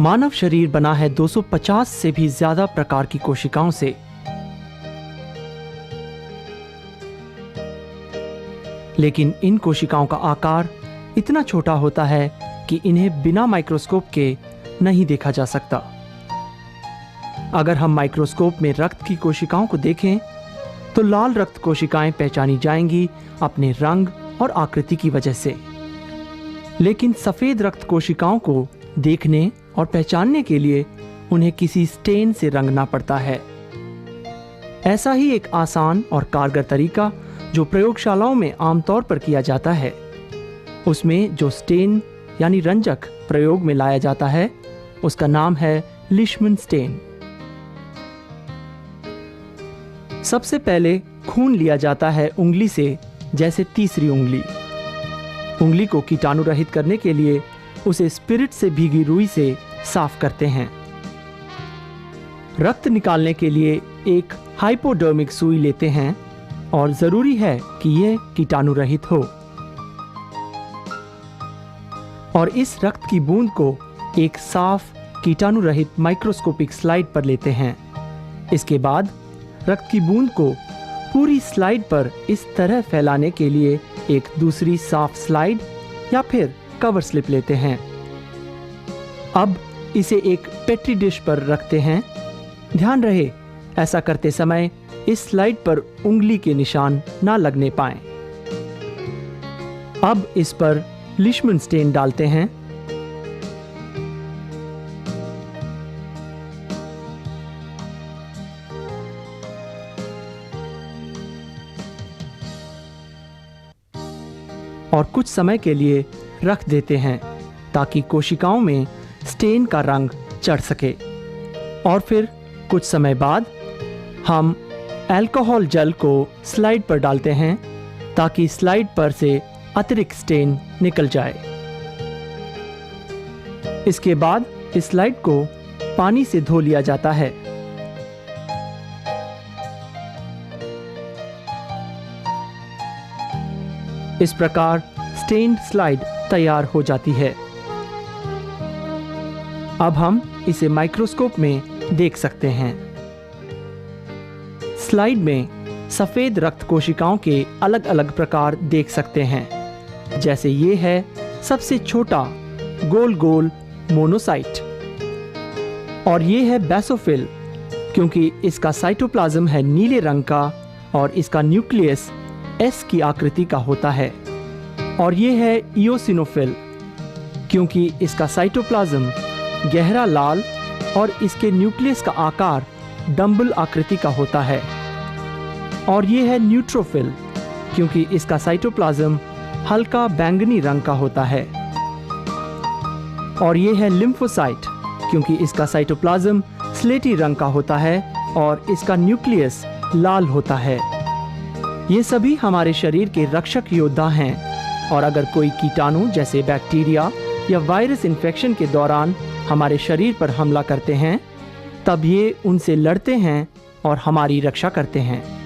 मानव शरीर बना है 250 से भी ज्यादा प्रकार की कोशिकाओं से। लेकिन इन कोशिकाओं का आकार इतना छोटा होता है कि इन्हें बिना माइक्रोस्कोप के नहीं देखा जा सकता। अगर हम माइक्रोस्कोप में रक्त की कोशिकाओं को देखें तो लाल रक्त कोशिकाएं पहचानी जाएंगी अपने रंग और आकृति की वजह से। लेकिन सफेद रक्त कोशिकाओं को देखने और पहचानने के लिए उन्हें किसी स्टेन से रंगना पड़ता है। ऐसा ही एक आसान और कारगर तरीका जो प्रयोगशालाओं में आमतौर पर किया जाता है, उसमें जो स्टेन यानी रंजक प्रयोग में लाया जाता है उसका नाम है लिशमन स्टेन। सबसे पहले खून लिया जाता है उंगली से, जैसे तीसरी उंगली। उंगली को कीटाणु रहित करने के लिए उसे स्पिरिट से भीगी रुई से साफ करते हैं। रक्त निकालने के लिए एक हाइपोडर्मिक सुई लेते हैं और जरूरी है कि यह कीटाणु रहित हो। और इस रक्त की बूंद को एक साफ कीटाणु रहित माइक्रोस्कोपिक स्लाइड पर लेते हैं। इसके बाद रक्त की बूंद को पूरी स्लाइड पर इस तरह फैलाने के लिए एक दूसरी साफ स्लाइड या फिर कवर स्लिप लेते हैं। अब इसे एक पेट्री डिश पर रखते हैं। ध्यान रहे, ऐसा करते समय इस स्लाइड पर उंगली के निशान ना लगने पाएं। अब इस पर लिशमन स्टेन डालते हैं। और कुछ समय के लिए रख देते हैं ताकि कोशिकाओं में स्टेन का रंग चढ़ सके। और फिर कुछ समय बाद हम अल्कोहल जेल को स्लाइड पर डालते हैं ताकि स्लाइड पर से अतिरिक्त स्टेन निकल जाए। इसके बाद इस स्लाइड को पानी से धो लिया जाता है। इस प्रकार स्टेन्ड स्लाइड तैयार हो जाती है। अब हम इसे माइक्रोस्कोप में देख सकते हैं। स्लाइड में सफेद रक्त कोशिकाओं के अलग अलग प्रकार देख सकते हैं, जैसे ये है सबसे छोटा गोल गोल मोनोसाइट, और ये है बेसोफिल क्योंकि इसका साइटोप्लाज्म है नीले रंग का और इसका न्यूक्लियस एस की आकृति का होता है। और ये है इओसिनोफिल क्योंकि इसका साइटोप्लाज्म गहरा लाल और इसके न्यूक्लियस का आकार डंबल आकृति का होता है। और ये है न्यूट्रोफिल क्योंकि इसका साइटोप्लाज्म हल्का बैंगनी रंग का होता है। और ये है लिम्फोसाइट क्योंकि इसका साइटोप्लाज्म स्लेटी रंग का होता है और इसका न्यूक्लियस लाल होता है। ये सभी हमारे शरीर के रक्षक योद्धा हैं, और अगर कोई कीटाणु जैसे बैक्टीरिया या वायरस इन्फेक्शन के दौरान हमारे शरीर पर हमला करते हैं, तब ये उनसे लड़ते हैं और हमारी रक्षा करते हैं।